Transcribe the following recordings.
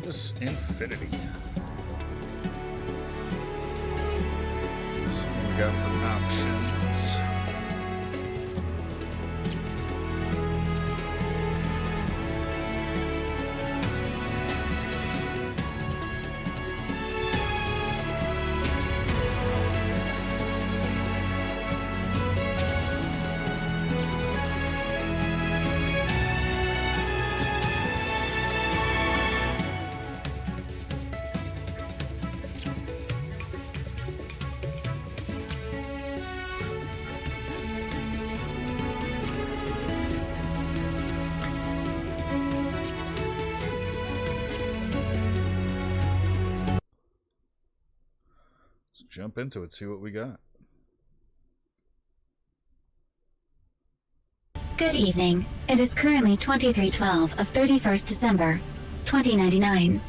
Nimbus Infinity. So what we got for options? Jump into it, see what we got. Good evening. It is currently 2312 of 31st December, 2099.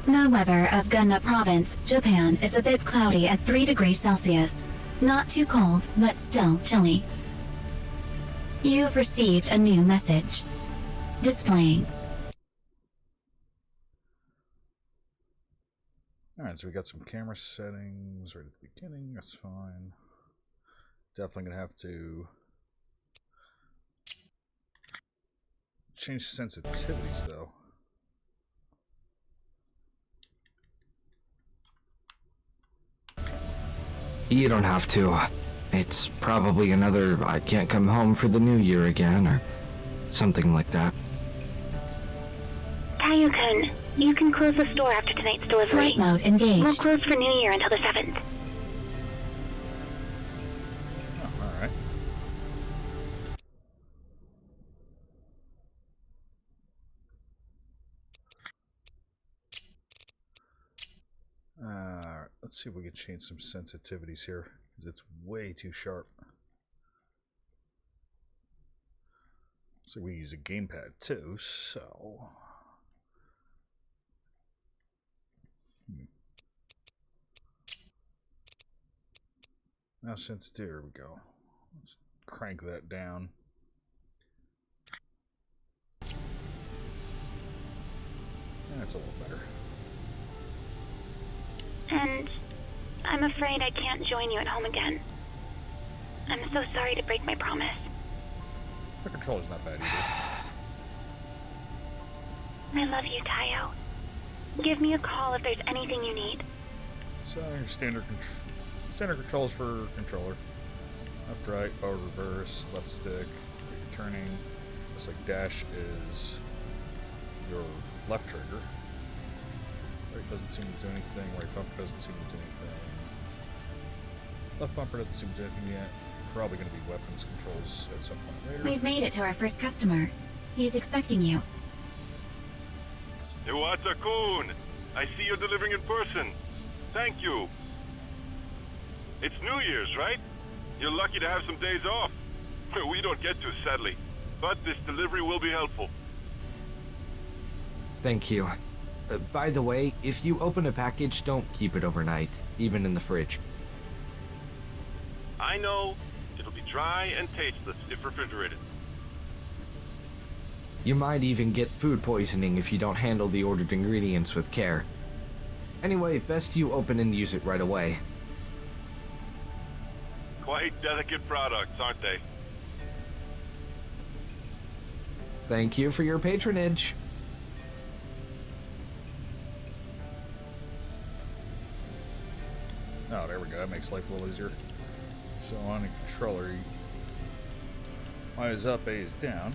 The weather of Gunma Province, Japan is a bit cloudy at 3 degrees Celsius. Not too cold, but still chilly. You've received a new message. Displaying. Alright, so we got some camera settings right at the beginning. That's fine. Definitely going to have to change sensitivities, though. You don't have to. It's probably another I can't come home for the new year again, or something like that. Tayo-kun, you can close the store after tonight's delivery. Flight mode engaged. We'll close for New Year until the 7th. Oh, alright. Let's see if we can change some sensitivities here, because it's way too sharp. So we use a gamepad too, so... Now there we go. Let's crank that down. That's a little better. And I'm afraid I can't join you at home again. I'm so sorry to break my promise. The controller's not bad either. I love you, Tayo. Give me a call if there's anything you need. So your standard controls for controller. Left, right, forward, reverse, left stick, turning. Just like dash is your left trigger. Right doesn't seem to do anything. Right bumper doesn't seem to do anything. Left bumper doesn't seem to do anything yet. Probably going to be weapons controls at some point later. We've made it to our first customer. He's expecting you. Iwata-kun! I see you're delivering in person. Thank you. It's New Year's, right? You're lucky to have some days off. We don't get to, sadly. But this delivery will be helpful. Thank you. By the way, if you open a package, don't keep it overnight, even in the fridge. I know. It'll be dry and tasteless if refrigerated. You might even get food poisoning if you don't handle the ordered ingredients with care. Anyway, best you open and use it right away. Quite delicate products, aren't they? Thank you for your patronage. Oh, there we go. That makes life a little easier. So on a controller, Y is up, A is down.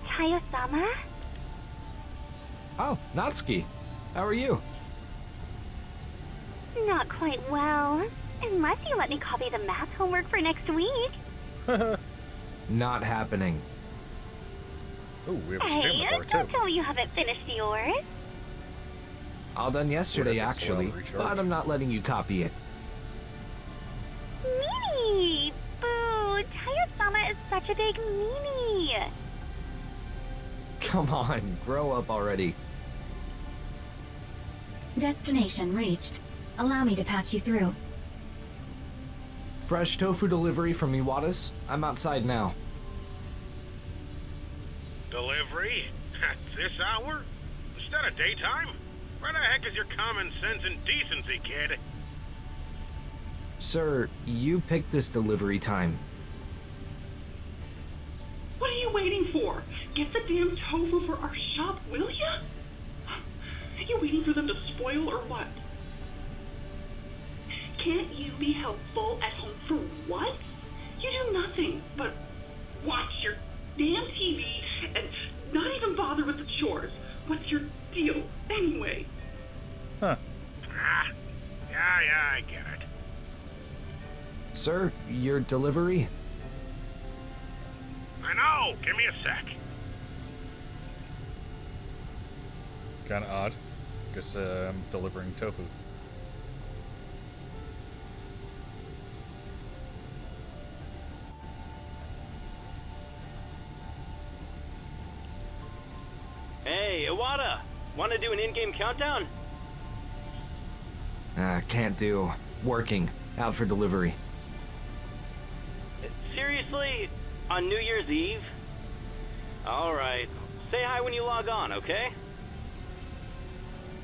Tayo-sama? Oh, Natsuki. How are you? Not quite well. Unless you let me copy the math homework for next week. Not happening. Oh, we have a Hey, stamina bar don't too. tell me you haven't finished yours. All done yesterday, that's a slow actually, recharge. but I'm not letting you copy it. Meanie! Boo! Tayo-sama is such a big meanie! Come on, grow up already. Destination reached. Allow me to patch you through. Fresh tofu delivery from Iwata's? I'm outside now. Delivery? At this hour? Instead of daytime? Where the heck is your common sense and decency, kid? Sir, you picked this delivery time. What are you waiting for? Get the damn tofu for our shop, will ya? Are you waiting for them to spoil or what? Can't you be helpful at home for what? You do nothing but watch your damn TV and not even bother with the chores. What's your deal, anyway? Huh. Yeah, I get it. Sir, your delivery? I know, give me a sec. Kinda odd. Guess I'm delivering tofu. Hey, Iwata! Want to do an in-game countdown? Can't do. Working. Out for delivery. Seriously? On New Year's Eve? Alright. Say hi when you log on, okay?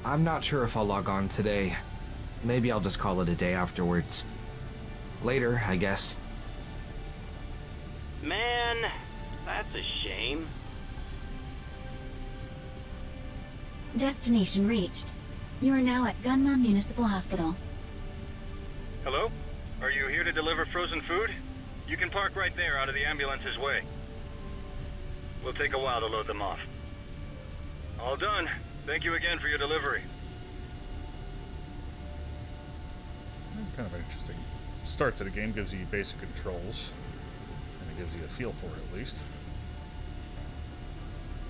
I'm not sure if I'll log on today. Maybe I'll just call it a day afterwards. Later, I guess. Man, that's a shame. Destination reached. You are now at Gunma Municipal Hospital. Hello? Are you here to deliver frozen food? You can park right there out of the ambulance's way. We'll take a while to load them off. All done. Thank you again for your delivery. Kind of an interesting start to the game. Gives you basic controls. And it gives you a feel for it, at least.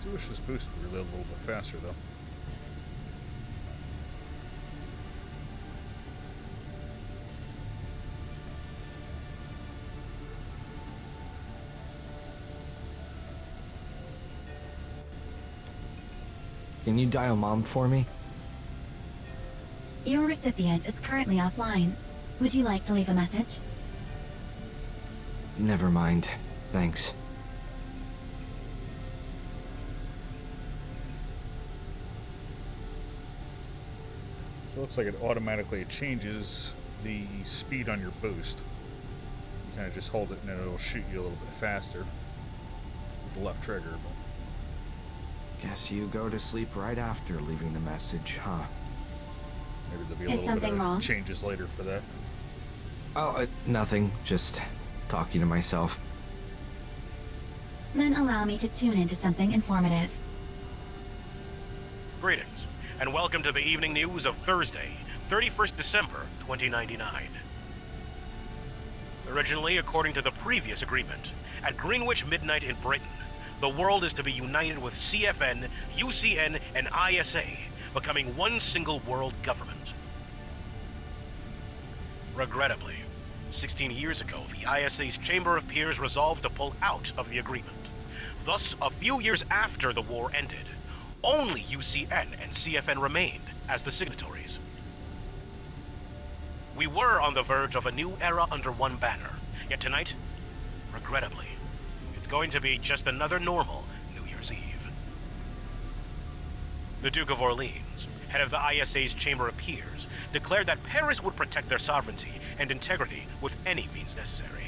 I do wish this boost would reload a little bit faster, though. Can you dial Mom for me? Your recipient is currently offline. Would you like to leave a message? Never mind. Thanks. So it looks like it automatically changes the speed on your boost. You kind of just hold it and it'll shoot you a little bit faster with the left trigger. But Guess you go to sleep right after leaving the message, huh? maybe there'll be a Is little something bit of wrong? changes later for that. Oh, nothing. Just talking to myself. Then allow me to tune into something informative. Greetings, and welcome to the evening news of Thursday, 31st December, 2099. Originally, according to the previous agreement, at Greenwich midnight in Britain, the world is to be united with CFN, UCN, and ISA, becoming one single world government. Regrettably, 16 years ago, the ISA's Chamber of Peers resolved to pull out of the agreement. Thus, a few years after the war ended, only UCN and CFN remained as the signatories. We were on the verge of a new era under one banner, yet tonight, regrettably, it's going to be just another normal New Year's Eve. The Duke of Orleans, head of the ISA's Chamber of Peers, declared that Paris would protect their sovereignty and integrity with any means necessary.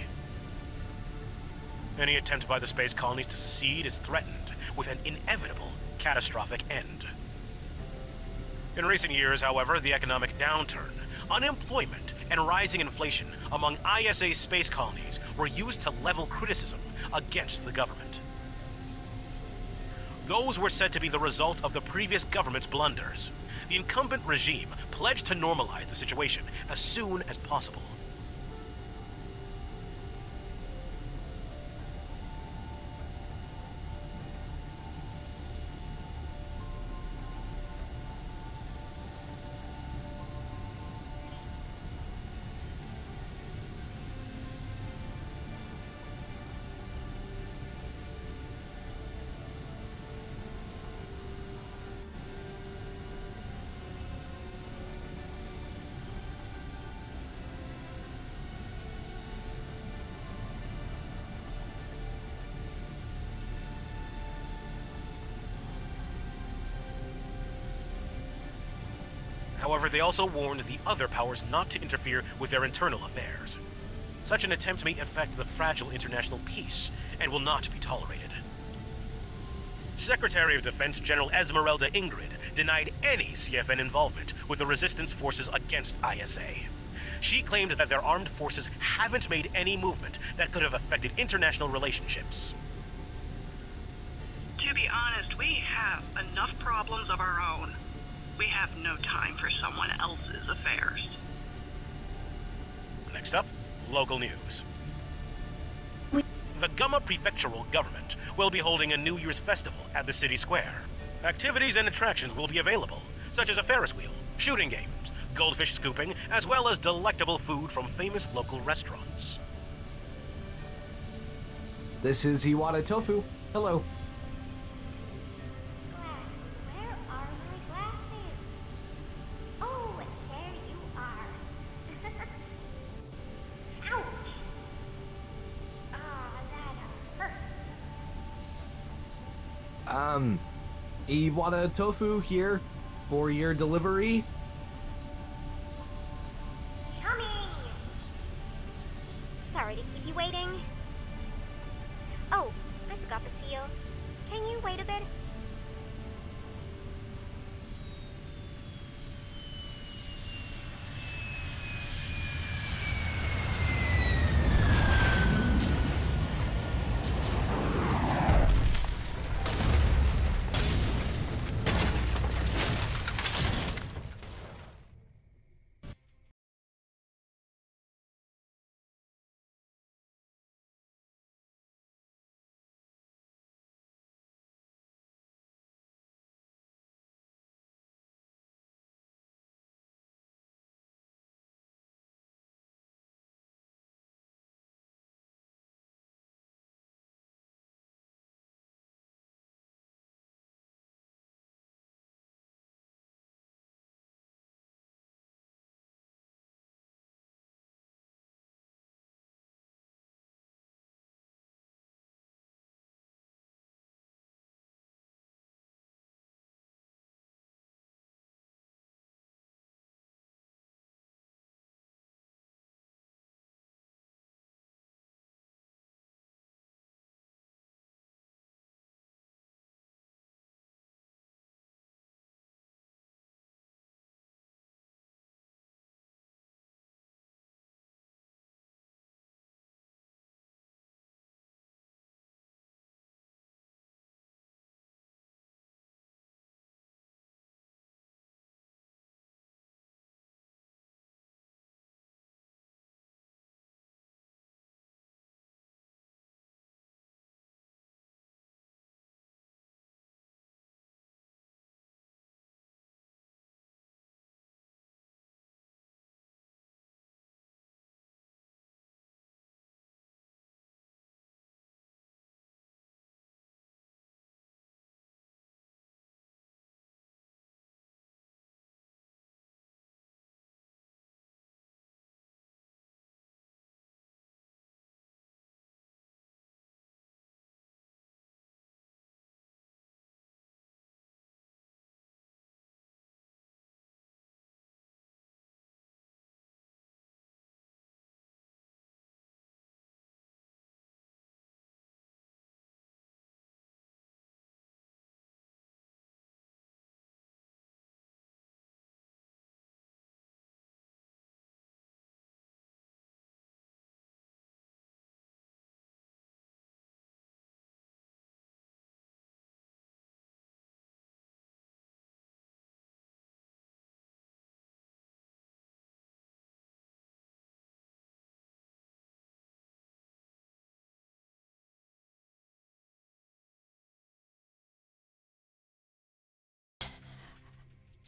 Any attempt by the space colonies to secede is threatened with an inevitable, catastrophic end. In recent years, however, the economic downturn, unemployment, and rising inflation among ISA space colonies were used to level criticism against the government. Those were said to be the result of the previous government's blunders. The incumbent regime pledged to normalize the situation as soon as possible. However, they also warned the other powers not to interfere with their internal affairs. Such an attempt may affect the fragile international peace and will not be tolerated. Secretary of Defense General Esmeralda Ingrid denied any CFN involvement with the resistance forces against ISA. She claimed that their armed forces haven't made any movement that could have affected international relationships. To be honest, we have enough problems of our own. We have no time for someone else's affairs. Next up, local news. The Gumma Prefectural Government will be holding a New Year's festival at the city square. Activities and attractions will be available, such as a Ferris wheel, shooting games, goldfish scooping, as well as delectable food from famous local restaurants. This is Iwata Tofu. Hello. Where are my glasses? Oh, there you are. Ouch! Ah, that hurt. Iwata Tofu here for your delivery. Coming! Sorry to keep you waiting. Oh, I forgot the seal. Can you wait a bit?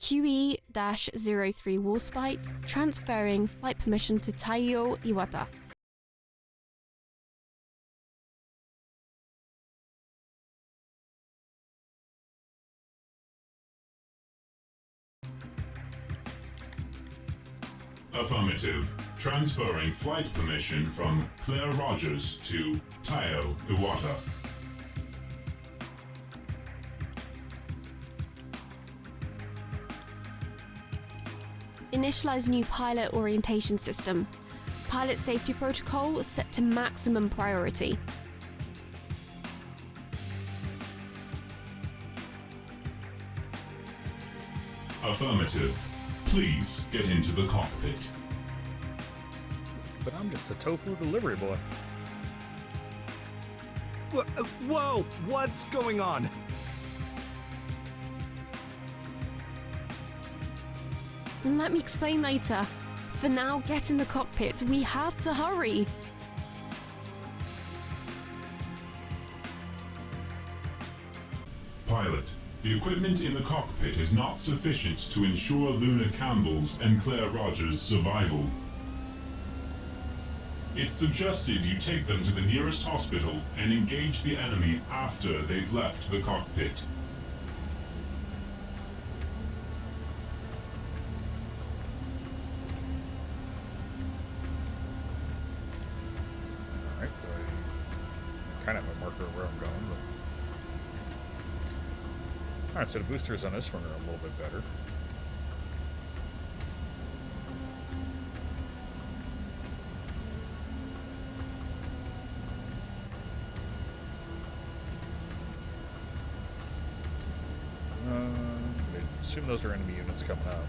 QE-03 Wallspite, transferring flight permission to Taiyo Iwata. Affirmative. Transferring flight permission from Claire Rogers to Taiyo Iwata. Initialize new pilot orientation system. Pilot safety protocol set to maximum priority. Affirmative. Please get into the cockpit. But I'm just a tofu delivery boy. Whoa! What's going on? Let me explain later. For now, get in the cockpit. We have to hurry. Pilot, the equipment in the cockpit is not sufficient to ensure Luna Campbell's and Claire Rogers' survival. It's suggested you take them to the nearest hospital and engage the enemy after they've left the cockpit. Alright, I kind of have a marker of where I'm going, but... Alright, so the boosters on this one are a little bit better. I assume those are enemy units coming up.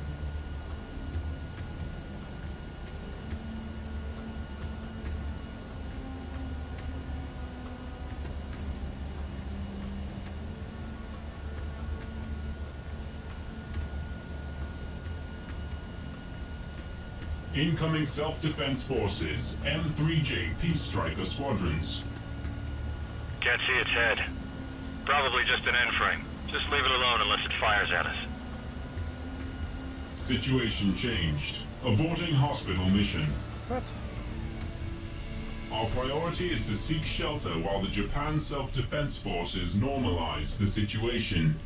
Incoming Self-Defense Forces, M3J Peace Striker Squadrons. Can't see its head. Probably just an end-frame. Just leave it alone unless it fires at us. Situation changed. Aborting hospital mission. What? Our priority is to seek shelter while the Japan Self-Defense Forces normalize the situation.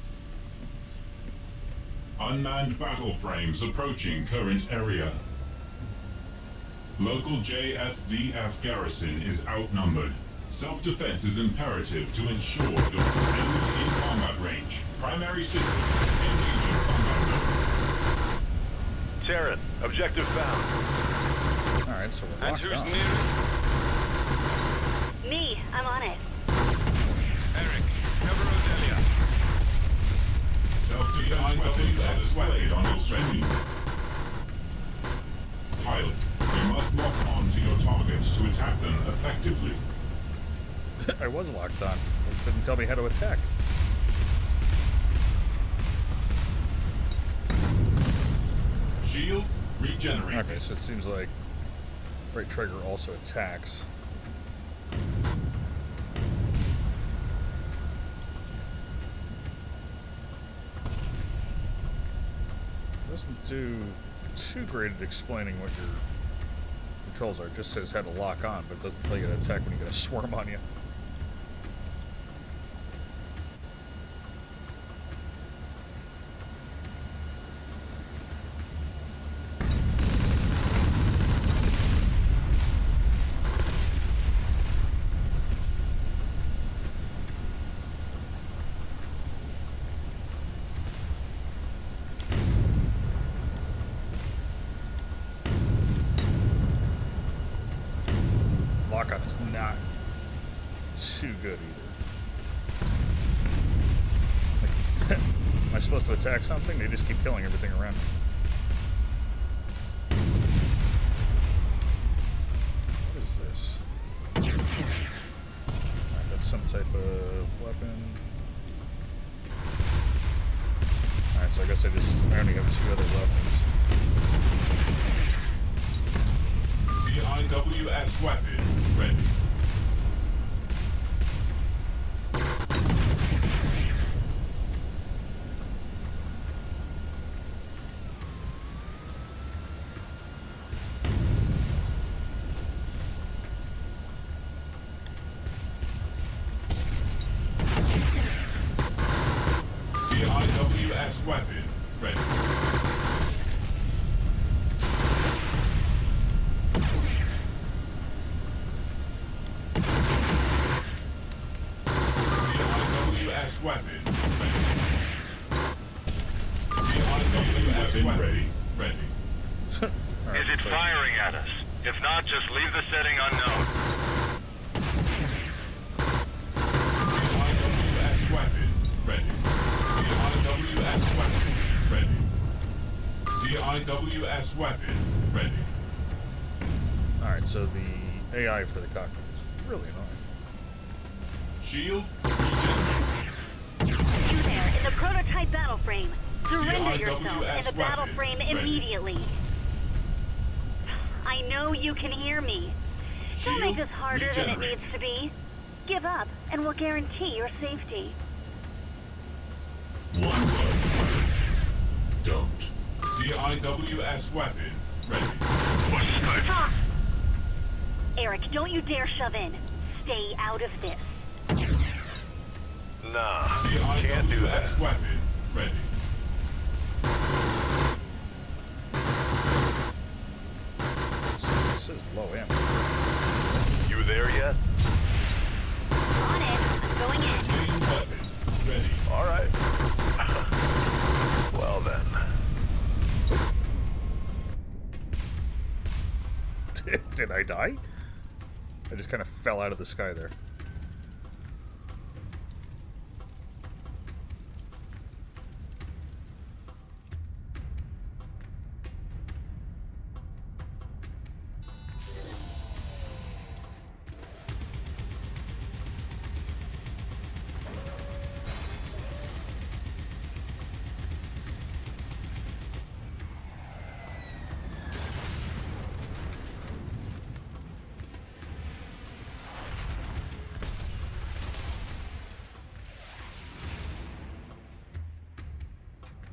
Unmanned battle frames approaching current area. Local JSDF garrison is outnumbered. Self-defense is imperative to ensure your enemy in combat range. Primary system engaging combat mode. Terran, objective found. Alright, so we're And locked who's on. nearest? Me, I'm on it. Eric, cover Odelia. Self-defense weapons are displayed on your screen. Pilot, you must lock on to your target to attack them effectively. I was locked on. It didn't tell me how to attack. Shield regenerate. Okay, so it seems like right trigger also attacks. Doesn't do too great at explaining what your controls are. It just says how to lock on, but it doesn't tell you to attack when you get a swarm on you. Lock-on is not too good either. Am I supposed to attack something? They just keep killing everything around me. What is this? Alright, that's some type of weapon. Alright, so I guess I only have 2 other weapons. CIWS weapon ready. CIWS weapon ready. Weapon ready. CIWS weapon ready. Ready. Alright, Is it so- firing at us? If not, just leave the setting unknown. CIWS weapon ready. CIWS weapon ready. CIWS weapon ready. Alright, so the AI for the cockpit is really annoying. Shield regenerate. You there, in the prototype battle frame. Surrender yourself in CIWS the battle weapon frame ready. immediately. I know you can hear me. Don't make Shield this harder than it regenerate. needs to be. Give up, and we'll guarantee your safety. One word. Don't. CIWS weapon ready. Stop! Eric, don't you dare shove in. Stay out of this. Nah, can't do that. CIWS weapon ready. This is low ammo. You there yet? On it. I'm going in. Main weapon ready. All right. Well then. Did I die? I just kind of fell out of the sky there.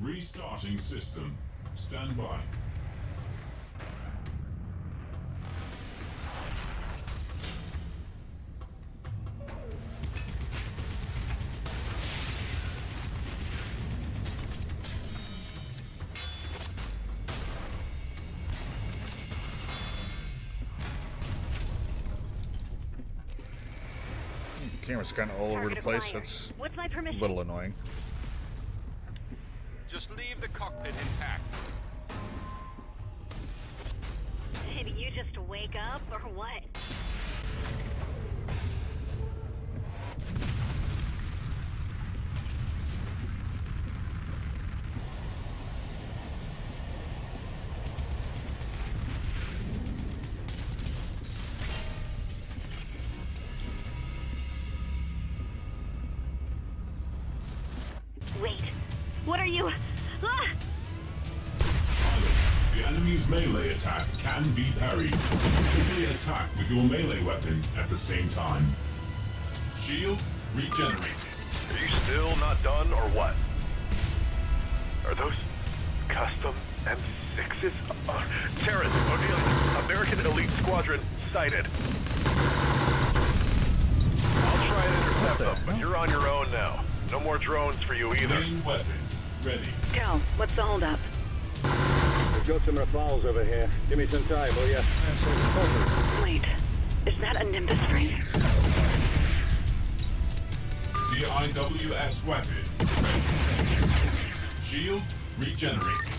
Restarting system. Stand by. The camera's kind of all over the Target place. acquired. That's What's my a permission? little annoying. Just leave the cockpit intact. Did you just wake up, or what? Wait. What are you? Ah! The enemy's melee attack can be parried. Simply attack with your melee weapon at the same time. Shield regenerated. Are you still not done, or what? Are those custom M6s? Terran, O'Neill, American Elite Squadron sighted. I'll try and intercept them, but you're on your own now. No more drones for you either. Main weapon ready. Cal, what's the holdup? We've got some Rafales over here. Give me some time, will ya? Wait, is that a Nimbus frame? CIWS weapon ready. Shield regenerated.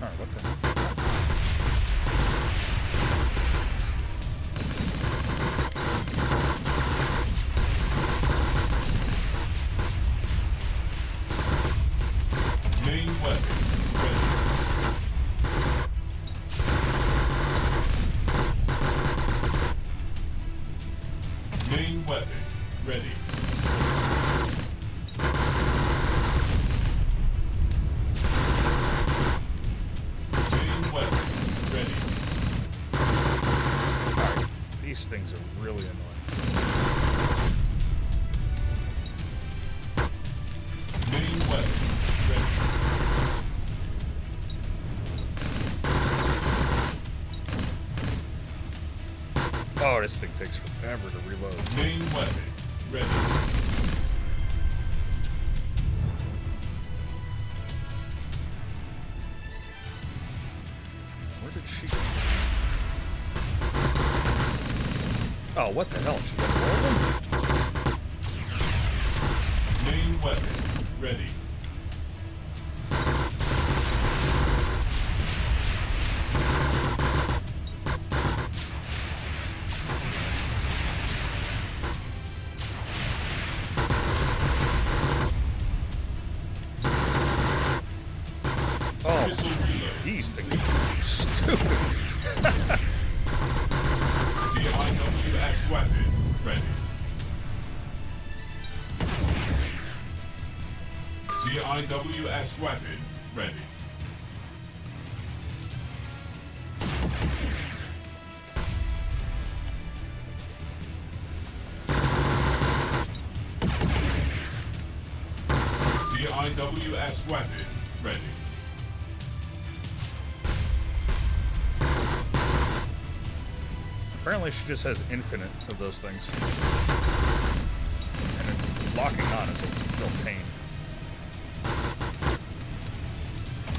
Alright, what the heck? Main weapon ready. Main weapon ready. Main weapon ready. Alright, these things are really annoying. Main weapon ready. Oh, this thing takes forever to reload. Main weapon ready. Oh, what the hell? She got a Main weapon ready. Oh, these things are stupid. CIWS weapon ready. CIWS weapon ready. CIWS weapon ready. Apparently she just has infinite of those things. And locking on is a real pain.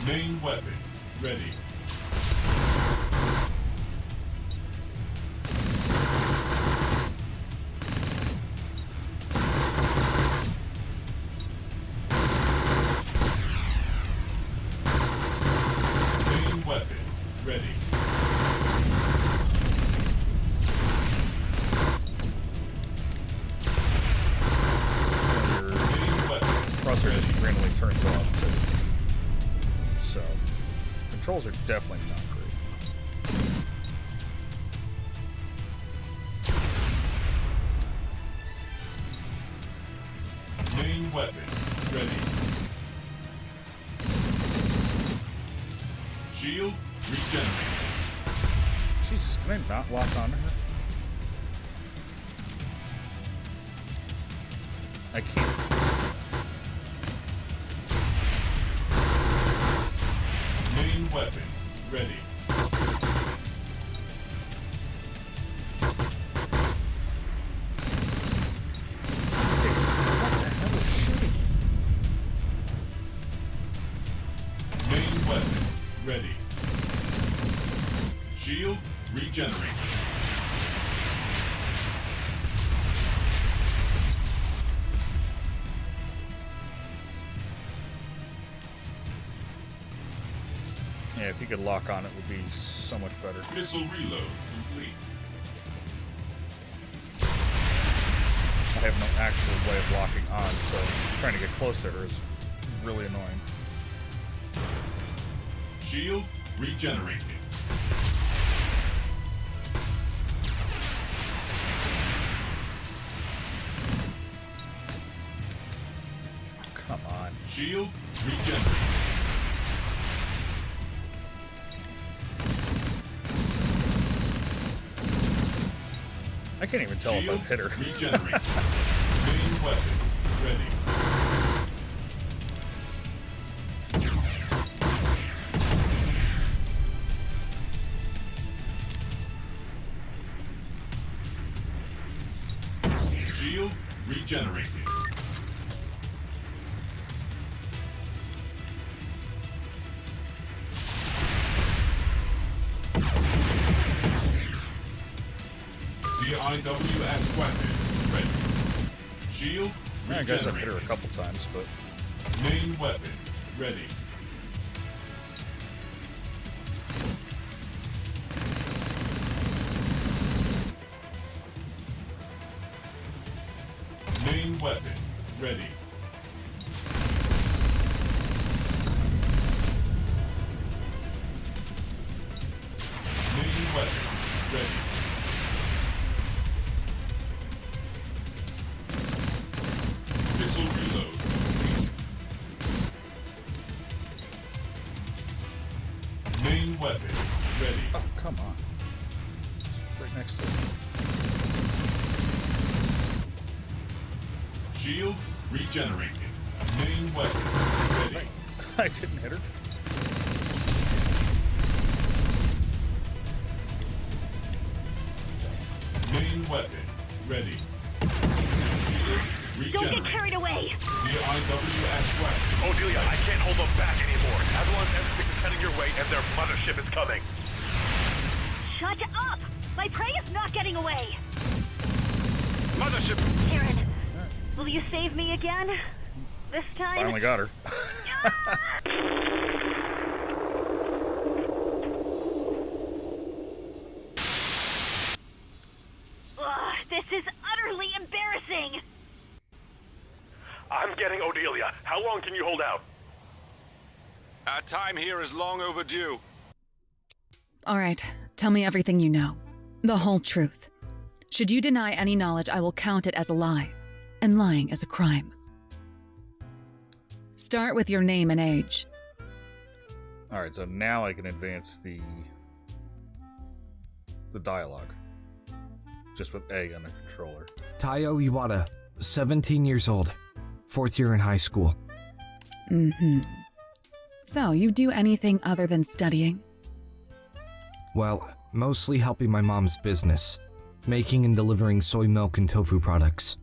Main weapon ready. Main weapon ready. Crosshair just randomly turns off too. So controls are definitely not great. Main weapon ready. Shield regenerated. Jesus, can I not lock onto her? I can't. Main weapon ready. Main weapon ready. Shield regenerated. Yeah, if you could lock on, it would be so much better. Missile reload complete. I have no actual way of locking on, so trying to get close to her is really annoying. Shield regenerated. Come on. Shield regenerated. I can't even tell if I've hit her. Regenerate. Main weapon ready. Shield regenerated. CIWS weapon ready. Shield Yeah, I guess I've hit regenerated. her a couple times, but Main weapon ready. Main weapon ready. Main weapon ready. Missile reload complete. Main weapon ready. oh, come on. It's right next to her. Shield regenerated. Main weapon ready. I didn't hit her. Main weapon ready. Shield Don't get regenerated. carried away! CIWS weapon. Odelia, I can't hold them back anymore. Avalon M6 is heading your way, and their mothership is coming. Shut up! My prey is not getting away! Mothership! Karen, will you save me again? This time? Finally got her. Ugh, this is utterly embarrassing! I'm getting Odelia. How long can you hold out? Our time here is long overdue. All right, tell me everything you know. The whole truth. Should you deny any knowledge, I will count it as a lie, and lying is a crime. Start with your name and age. Alright, so now I can advance the dialogue. Just with A on the controller. Tayo Iwata, 17 years old. 4th year in high school. Mm-hmm. So, you do anything other than studying? Well, mostly helping my mom's business. Making and delivering soy milk and tofu products.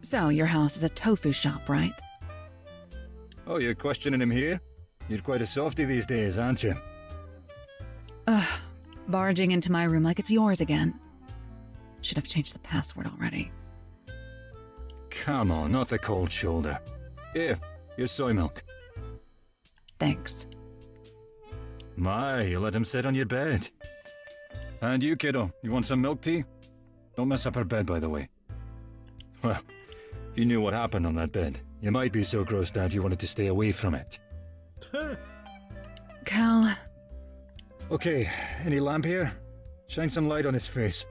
So, your house is a tofu shop, right? Oh, you're questioning him here? You're quite a softie these days, aren't you? Ugh, barging into my room like it's yours again. Should have changed the password already. Come on, not the cold shoulder. Here, your soy milk. Thanks. My, you let him sit on your bed. And you, kiddo, you want some milk tea? Don't mess up her bed, by the way. Well, if you knew what happened on that bed, you might be so grossed out you wanted to stay away from it. Cal... Okay, any lamp here? Shine some light on his face.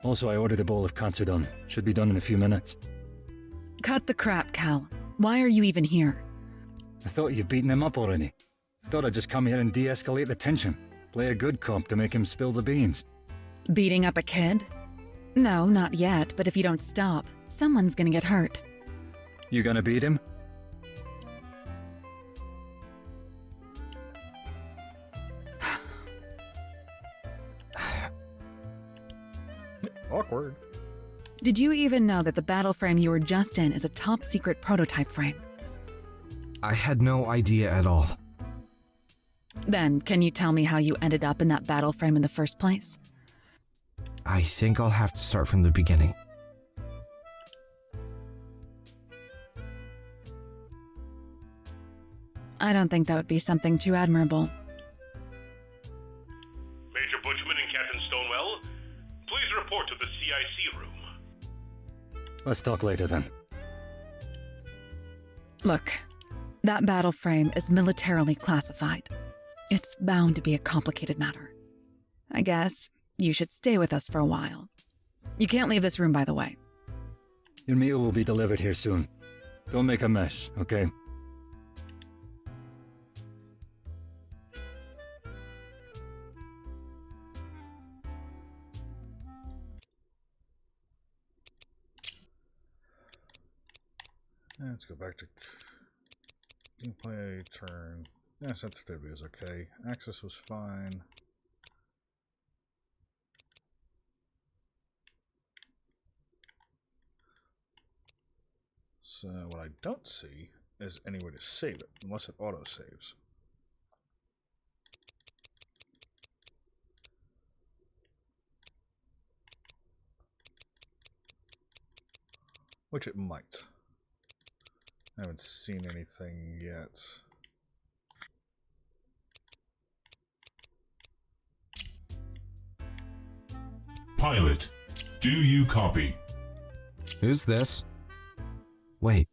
Also, I ordered a bowl of katsudon. Should be done in a few minutes. Cut the crap, Cal. Why are you even here? I thought you'd beaten him up already. I thought I'd just come here and de-escalate the tension. Play a good cop to make him spill the beans. Beating up a kid? No, not yet, but if you don't stop, someone's gonna get hurt. You gonna beat him? Awkward. Did you even know that the battle frame you were just in is a top-secret prototype frame? I had no idea at all. Then, can you tell me how you ended up in that battle frame in the first place? I think I'll have to start from the beginning. I don't think that would be something too admirable. Major Butchman and Captain Stonewell, please report to the CIC room. Let's talk later then. Look, that battle frame is militarily classified. It's bound to be a complicated matter. I guess you should stay with us for a while. You can't leave this room, by the way. Your meal will be delivered here soon. Don't make a mess, okay? Let's go back to gameplay turn. Yeah, sensitivity is okay. Access was fine. So what I don't see is any way to save it, unless it auto-saves. Which it might. I haven't seen anything yet. Pilot, do you copy? Who's this? Wait.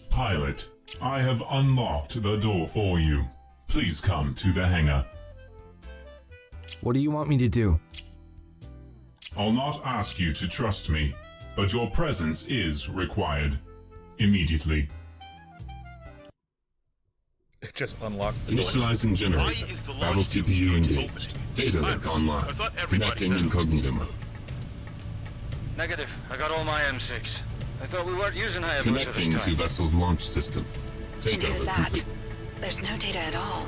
Pilot, I have unlocked the door for you. Please come to the hangar. What do you want me to do? I'll not ask you to trust me, but your presence is required. Immediately. It just unlocked the Initializing generator. Battle CPU engaged. Data link online. Connecting incognito mode. Negative. I got all my M6. I thought we weren't using Hayabusa this Connecting time. to vessel's launch system. And who's Takeover that? complete. There's no data at all.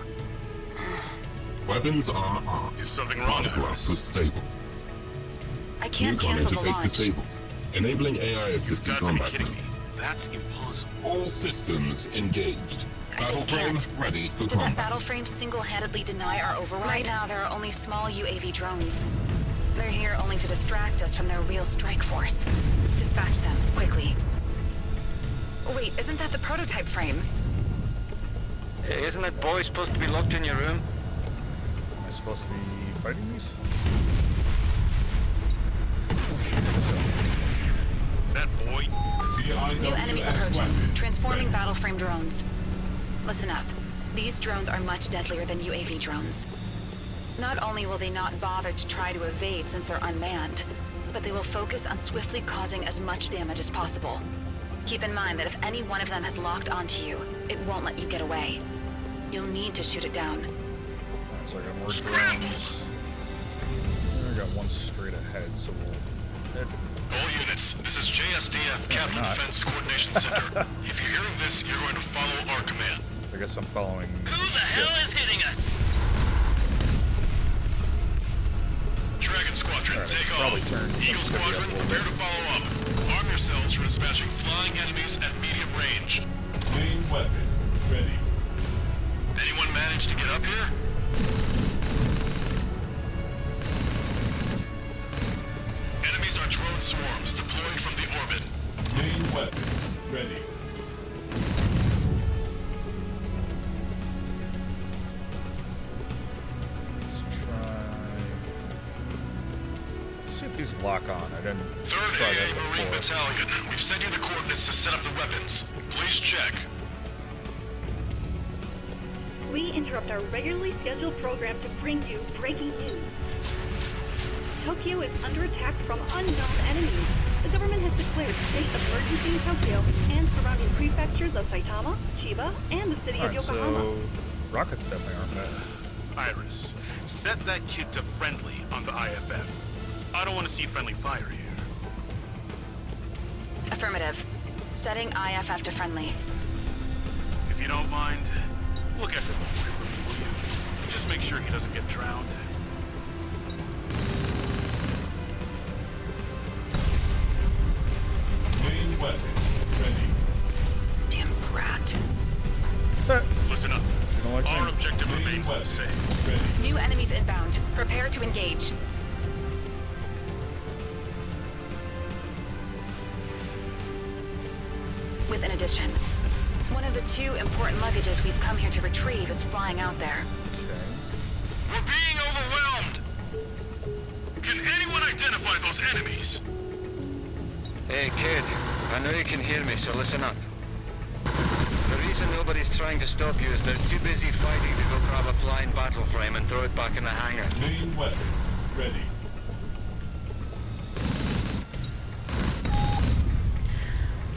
Weapons are armed. Is something wrong, Particle Harris? output stable. I can't Newcon cancel the interface launch. disabled. Enabling AI-assisted You've got to be combat kidding mode. me. That's impossible. All systems engaged. I just Battleframe can't. ready for Did that combat. battle frame single-handedly deny our override? Right now, there are only small UAV drones. They're here only to distract us from their real strike force. Dispatch them, quickly. Wait, isn't that the prototype frame? Hey, isn't that boy supposed to be locked in your room? Am I supposed to be fighting these? That boy. New enemies approaching. Transforming battle frame drones. Listen up. These drones are much deadlier than UAV drones. Not only will they not bother to try to evade since they're unmanned, but they will focus on swiftly causing as much damage as possible. Keep in mind that if any one of them has locked onto you, it won't let you get away. You'll need to shoot it down. Alright, so I got more drones. I got one straight ahead, so we'll head. All units, this is JSDF Capital Defense Coordination Center. If you're hearing this, you're going to follow our command. I guess I'm following. Who the hell is hitting us? Dragon Squadron, take off. Eagle Squadron, prepare to follow up. Arm yourselves for dispatching flying enemies at medium range. Main weapon ready. Anyone manage to get up here? Enemies are drone swarms deployed from the orbit. Main weapon ready. See if these lock on. I didn't 3rd try that AA Marine before. Battalion, we've sent you the coordinates to set up the weapons. Please check. We interrupt our regularly scheduled program to bring you breaking news. Tokyo is under attack from unknown enemies. The government has declared state of emergency in Tokyo and surrounding prefectures of Saitama, Chiba, and the city of Yokohama. So rockets definitely aren't bad. Iris, set that kid to friendly on the IFF. I don't want to see friendly fire here. Affirmative. Setting IFF to friendly. If you don't mind, look after him away from me, will you? Just make sure he doesn't get drowned. Main weapon ready. Damn brat. Listen up. Our objective remains the same. New enemies inbound. Prepare to engage. With an addition. One of the 2 important luggages we've come here to retrieve is flying out there. We're being overwhelmed! Can anyone identify those enemies? Hey, kid. I know you can hear me, so listen up. The reason nobody's trying to stop you is they're too busy fighting to go grab a flying battle frame and throw it back in the hangar. Main weapon ready.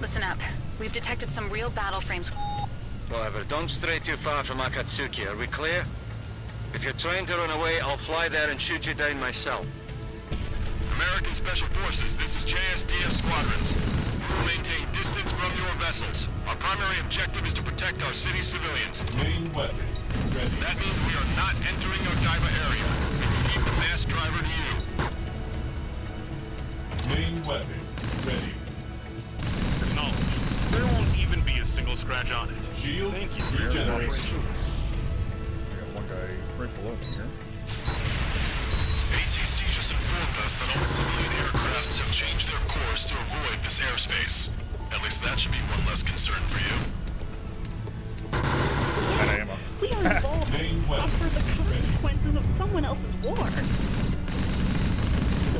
Listen up. We've detected some real battle frames. Whatever, don't stray too far from Akatsuki, are we clear? If you're trying to run away, I'll fly there and shoot you down myself. American Special Forces, this is JSDF Squadrons. We will maintain distance from your vessels. Our primary objective is to protect our city civilians. Main weapon ready. That means we are not entering Odaiba area. We will keep the mass driver to you. Main weapon ready. Acknowledged. There won't even be a single scratch on it. Shield Thank you for your regeneration. I got one guy right below me here. ATC just informed us that all civilian aircrafts have changed their course to avoid this airspace. At least that should be one less concern for you. We are involved to suffer the consequences of someone else's war.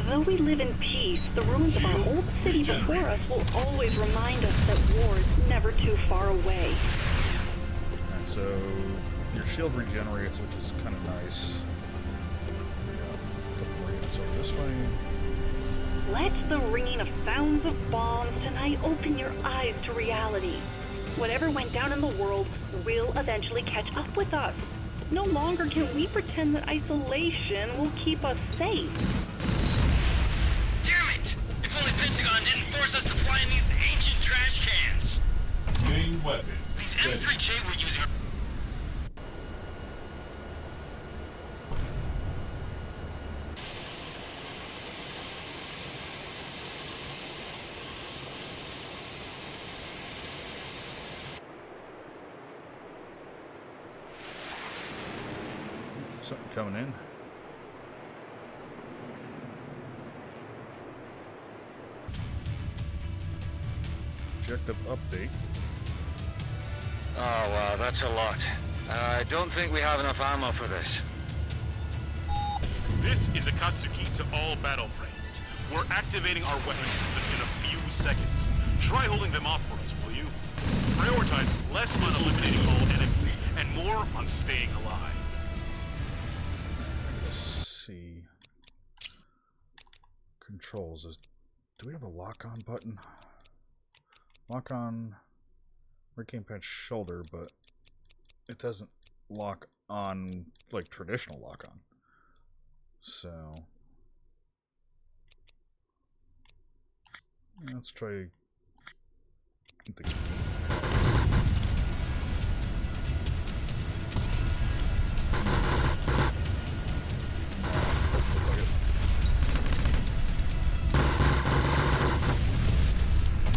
Though we live in peace, the ruins of our old city before us will always remind us that war is never too far away. And so your shield regenerates, which is kind of nice. A couple more units over this way. Let the ringing of thousands of bombs tonight open your eyes to reality. Whatever went down in the world will eventually catch up with us. No longer can we pretend that isolation will keep us safe. Damn it! If only Pentagon didn't force us to fly in these ancient trash cans! Main weapon. These M3J we're using are... something coming in. Objective update. Oh, wow, that's a lot. I don't think we have enough ammo for this. This is Akatsuki to all battle frames. We're activating our weapon system in a few seconds. Try holding them off for us, will you? Prioritize less on eliminating all enemies and more on staying alive. Let's see. Controls. Do we have a lock-on button? Lock-on right gamepad shoulder, but it doesn't lock on like traditional lock-on. So let's try the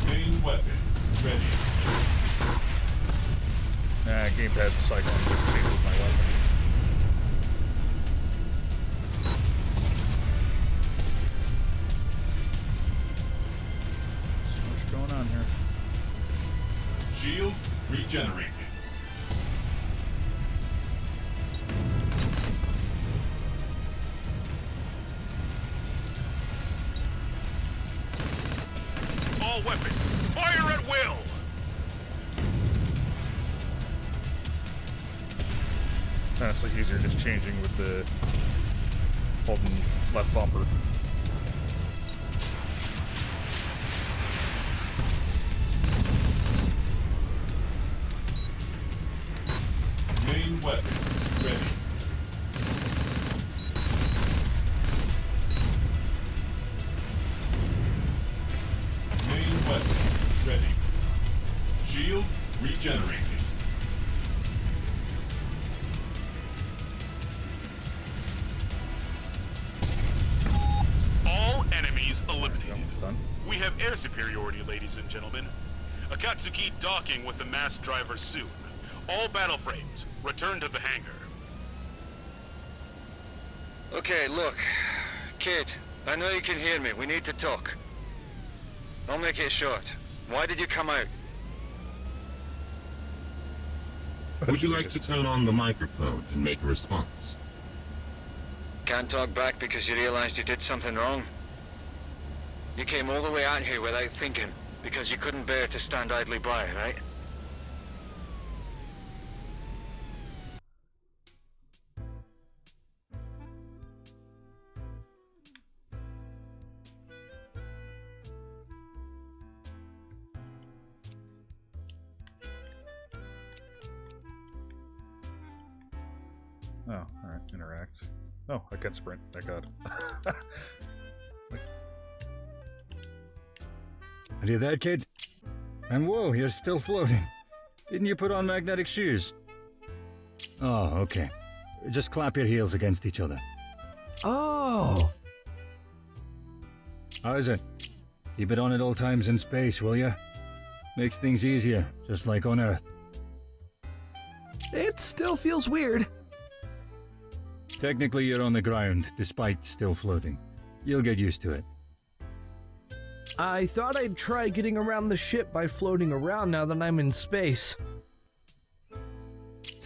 Main weapon ready. Gamepad cycling just changes my weapon. So much going on here. Shield regenerated. All weapons, fire at will! Honestly, easier just changing with the holding left bumper. Main weapon ready. Main weapon ready. Shield regenerated. All enemies eliminated. We have air superiority, ladies and gentlemen. Akatsuki docking with the mass driver soon. All battle frames, return to the hangar. Okay, look. Kid, I know you can hear me. We need to talk. I'll make it short. Why did you come out? Would you like to turn on the microphone and make a response? Can't talk back because you realized you did something wrong? You came all the way out here without thinking, because you couldn't bear to stand idly by, right? Oh, alright, interact. Oh, I can sprint, thank god. Are you there, kid? And whoa, you're still floating. Didn't you put on magnetic shoes? Oh, okay. Just clap your heels against each other. Oh! How is it? Keep it on at all times in space, will ya? Makes things easier, just like on Earth. It still feels weird. Technically, you're on the ground, despite still floating. You'll get used to it. I thought I'd try getting around the ship by floating around now that I'm in space.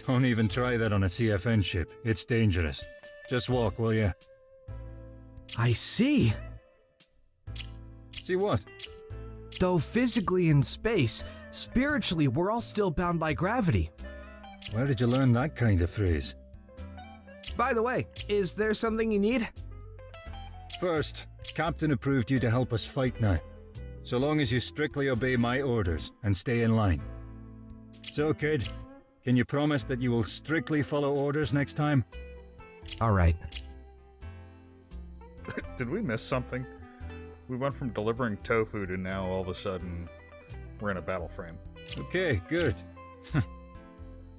Don't even try that on a CFN ship. It's dangerous. Just walk, will ya? I see. See what? Though physically in space, spiritually we're all still bound by gravity. Where did you learn that kind of phrase? By the way, is there something you need? First, Captain approved you to help us fight now. So long as you strictly obey my orders and stay in line. So, kid, can you promise that you will strictly follow orders next time? All right. Did we miss something? We went from delivering tofu to now all of a sudden we're in a battle frame. Okay, good.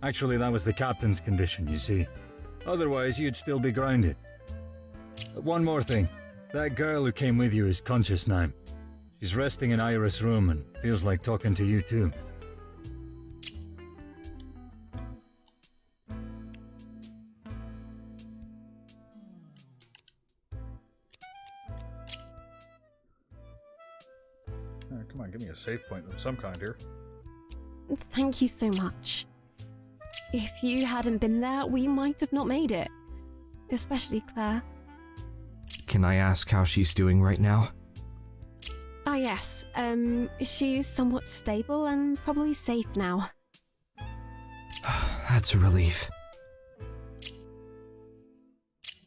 Actually, that was the captain's condition, you see. Otherwise, you'd still be grounded. One more thing. That girl who came with you is conscious now. She's resting in Iris' room and feels like talking to you too. Come on, give me a save point of some kind here. Thank you so much. If you hadn't been there, we might have not made it. Especially Claire. Can I ask how she's doing right now? Ah, yes. She's somewhat stable and probably safe now. That's a relief.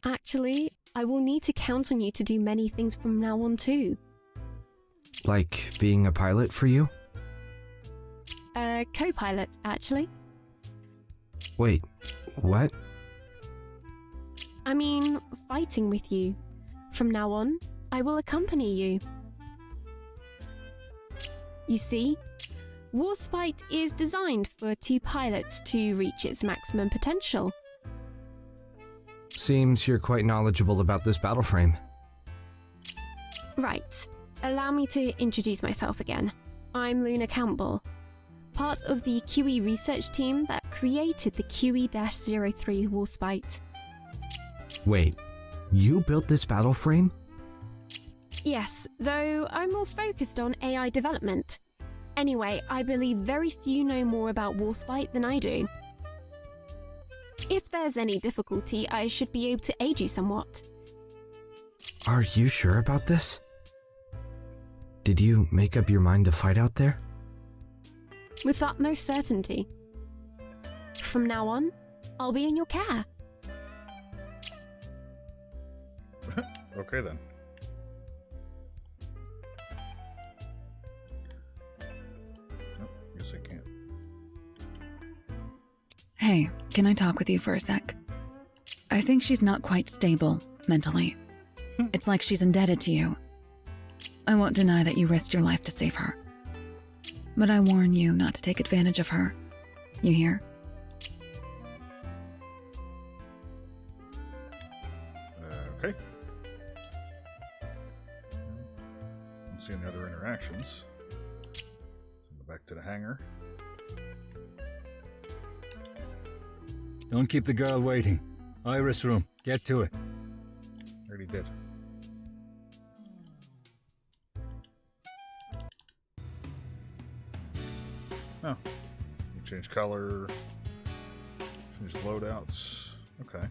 Actually, I will need to count on you to do many things from now on too. Like being a pilot for you? Co-pilot, actually. Wait, what? I mean, fighting with you. From now on, I will accompany you. You see, Warspite is designed for 2 pilots to reach its maximum potential. Seems you're quite knowledgeable about this battle frame. Right. Allow me to introduce myself again. I'm Luna Campbell, part of the QE research team that created the QE-03 Warspite. Wait, you built this battle frame? Yes, though I'm more focused on AI development. Anyway, I believe very few know more about Warspite than I do. If there's any difficulty, I should be able to aid you somewhat. Are you sure about this? Did you make up your mind to fight out there? With utmost certainty. From now on, I'll be in your care. Okay then. Nope, guess I can't. Hey, can I talk with you for a sec? I think she's not quite stable, mentally. It's like she's indebted to you. I won't deny that you risked your life to save her. But I warn you not to take advantage of her. You hear? Okay. Don't see any other interactions. Go back to the hangar. Don't keep the girl waiting. Iris room. Get to it. Already did. Oh. Change color. Change loadouts. Okay.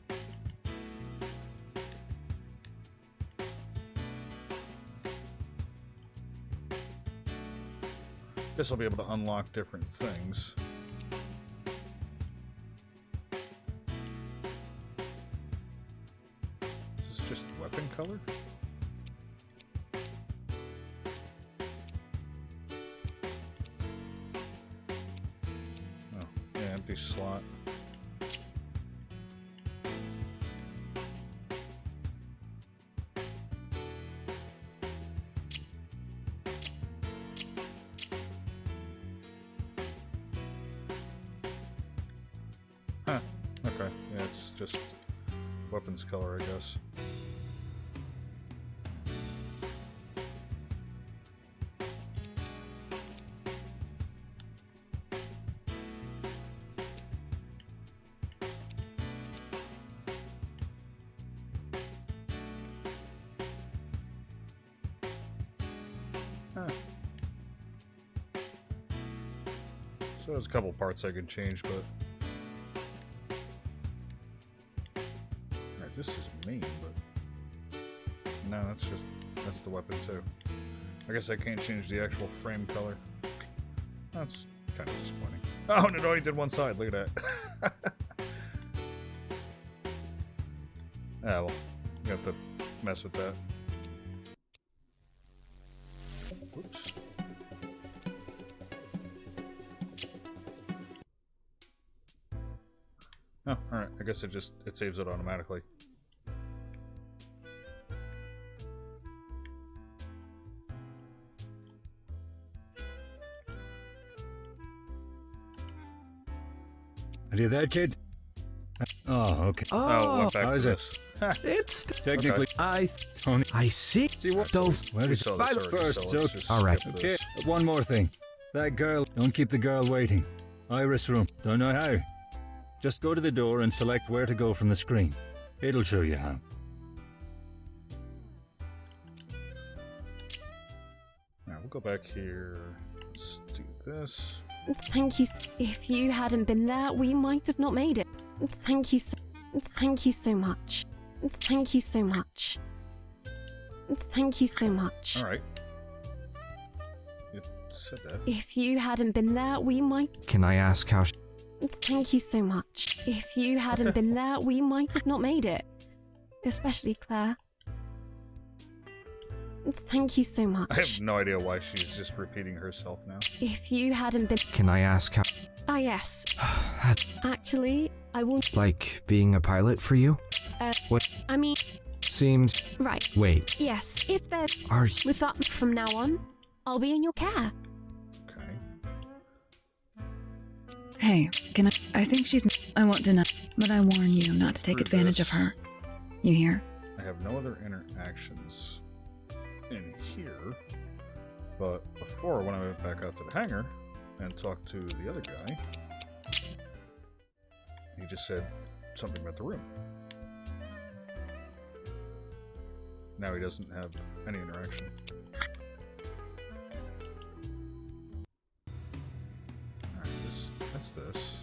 Guess I'll be able to unlock different things. Is this just weapon color? Oh, yeah, empty slot. Huh. Okay. Yeah, it's just weapons color, I guess. Huh. So there's a couple parts I can change, but this is mean, but no, that's the weapon too. I guess I can't change the actual frame color. That's kind of disappointing. Oh, no, I did one side. Look at that. Ah, well, you have to mess with that. Whoops. Oh, alright. I guess it saves it automatically. Are you there, kid? Oh, okay. Oh, went back How to is this. It's Technically, okay. Tony. I see. See what? So, Where is saw it? this Pilot already, first. so let's So, just all right. skip okay. this. One more thing. That girl. Don't keep the girl waiting. Iris room. Don't know how. Just go to the door and select where to go from the screen. It'll show you how. Yeah, we'll go back here. Let's do this. Thank you. If you hadn't been there, we might have not made it. Thank you so much. Thank you so much. Thank you so much. Alright. It said that. If you hadn't been there, we might... Can I ask how... Thank you so much. If you hadn't been there, we might have not made it. Especially Claire. Thank you so much. I have no idea why she's just repeating herself now. If you hadn't been... Can I ask how... Ah, yes. That's... Actually, I won't... Like being a pilot for you? What? I mean... Seems... Right. Wait. Yes, if there's... Are you... With that, from now on, I'll be in your care. Hey, can I think she's... I want to know, but I warn you not to take advantage of her. You hear? I have no other interactions in here, but before, when I went back out to the hangar and talked to the other guy, he just said something about the room. Now he doesn't have any interaction. That's this.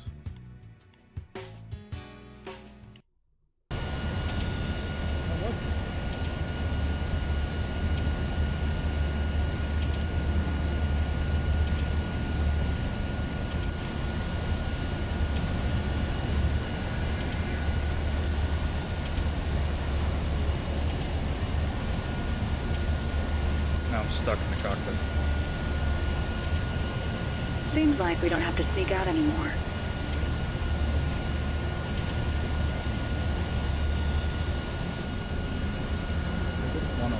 Now I'm stuck in the cockpit. Seems like we don't have to sneak out anymore. I didn't want to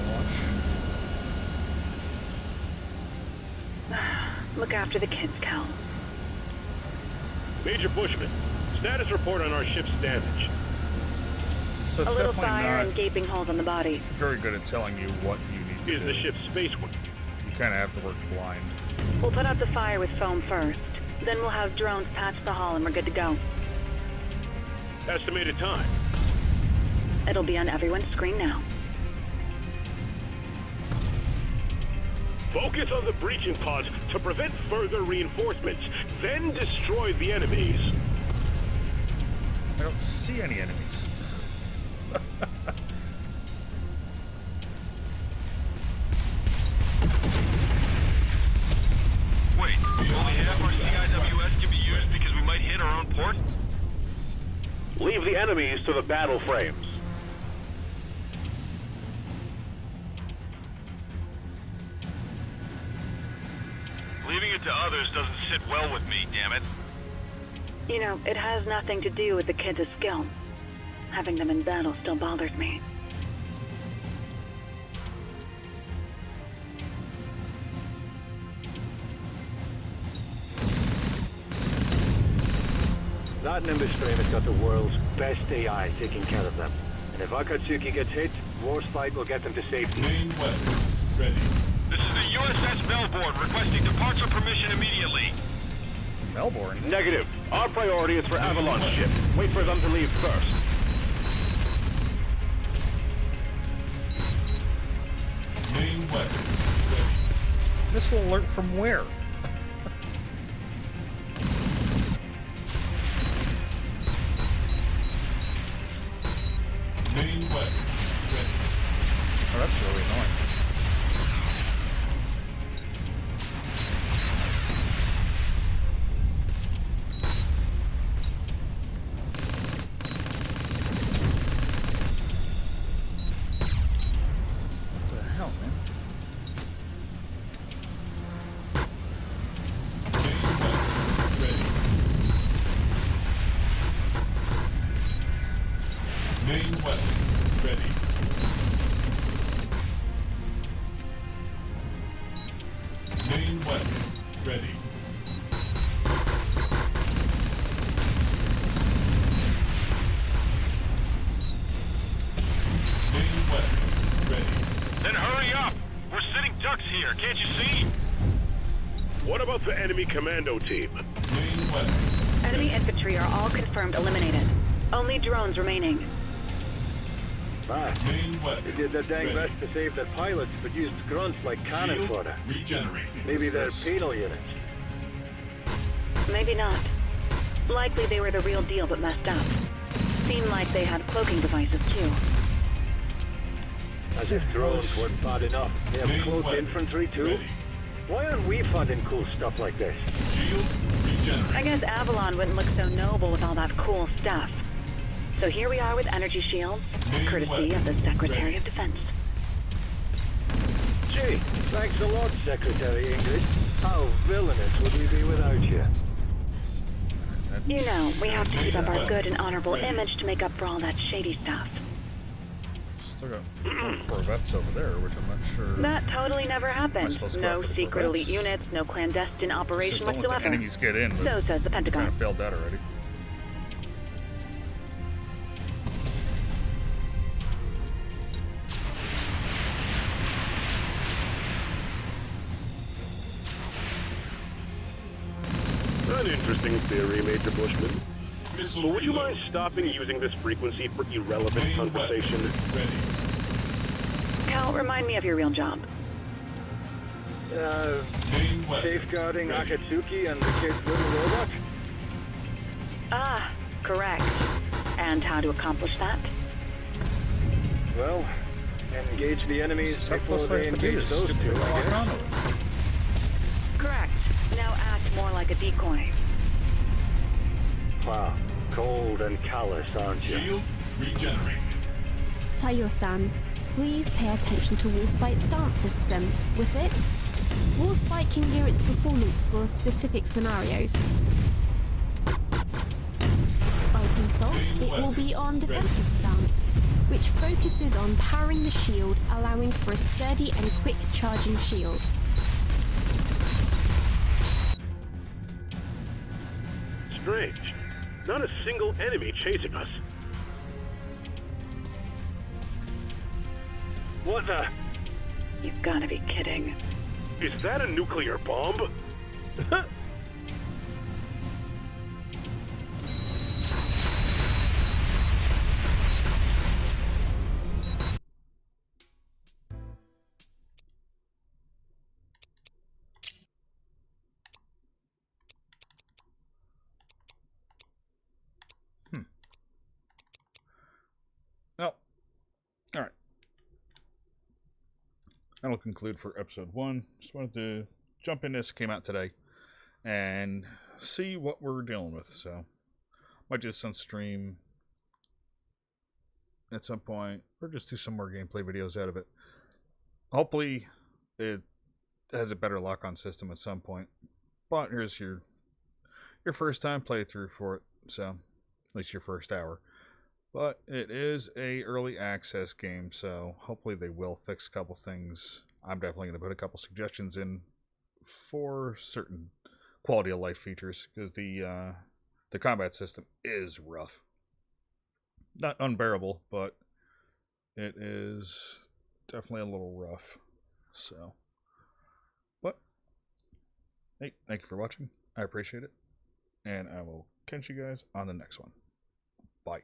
watch. Look after the kids, Cal. Major Bushman, status report on our ship's damage. So it's a little definitely fire not and gaping holes on the body. very good at telling you what you need to Is do. the ship's spaceway? You kind of have to work blind. We'll put out the fire with foam first. Then we'll have drones patch the hull and we're good to go. Estimated time? It'll be on everyone's screen now. Focus on the breaching pods to prevent further reinforcements, then destroy the enemies. I don't see any enemies. Wait, only half our CIWS can be used because we might hit our own port? Leave the enemies to the battle frames. Leaving it to others doesn't sit well with me, damn it. You know, it has nothing to do with the kids' skill. Having them in battle still bothers me. That Nimbus frame has got the world's best AI taking care of them. And if Akatsuki gets hit, Warspite will get them to safety. Main weapon ready. This is the USS Melbourne requesting departure permission immediately. Melbourne? Negative. Our priority is for Avalon's ship. Wait for them to leave first. Main weapon ready. Missile alert from where? Main weapon ready. Oh, that's really annoying. What the hell, man? Main weapon ready. Main weapon ready. Main weapon ready. Then hurry up! We're sitting ducks here, can't you see? What about the enemy commando team? Main weapon. Enemy infantry are all confirmed eliminated. Only drones remaining. They did their dang best to save their pilots, but used grunts like cannon fodder. Maybe they're penal units. Maybe not. Likely they were the real deal but messed up. Seemed like they had cloaking devices too. As if drones weren't bad enough. They have close infantry too? Why aren't we funding cool stuff like this? I guess Avalon wouldn't look so noble with all that cool stuff. So here we are with energy shields, courtesy of the Secretary of Defense. Gee, thanks a lot, Secretary Ingrid. How villainous would we be without you? You know, we have to keep up our good and honorable image to make up for all that shady stuff. Still got Corvettes over there, which I'm not sure. That totally never happened. No secret elite units, no clandestine operation whatsoever. Let the enemies get in, but so says the Pentagon. Kind of failed that already. An interesting theory, Major Bushman. But would you mind stopping using this frequency for irrelevant conversation? Cal, remind me of your real job. Safeguarding Akatsuki and the kid's little robot? Ah, correct. And how to accomplish that? Well, engage the enemies before they engage those two, I guess. Correct. Now act more like a decoy. Wow, cold and callous, aren't you? Shield regenerated. Taiyo-san, please pay attention to Warspite's stance system. With it, Warspite can gear its performance for specific scenarios. By default, it will be on defensive stance, which focuses on powering the shield, allowing for a sturdy and quick charging shield. Strange. Not a single enemy chasing us. What the? You've gotta be kidding. Is that a nuclear bomb? Well, all right. That'll conclude for episode 1. Just wanted to jump in. This came out today and see what we're dealing with. So, might do this on stream at some point, or just do some more gameplay videos out of it. Hopefully, it has a better lock-on system at some point. But here's your first time playthrough for it. So, at least your first hour. But it is a early access game, so hopefully they will fix a couple things. I'm definitely going to put a couple suggestions in for certain quality of life features, because the combat system is rough. Not unbearable, but it is definitely a little rough. So, but hey, thank you for watching. I appreciate it, and I will catch you guys on the next one. Bye.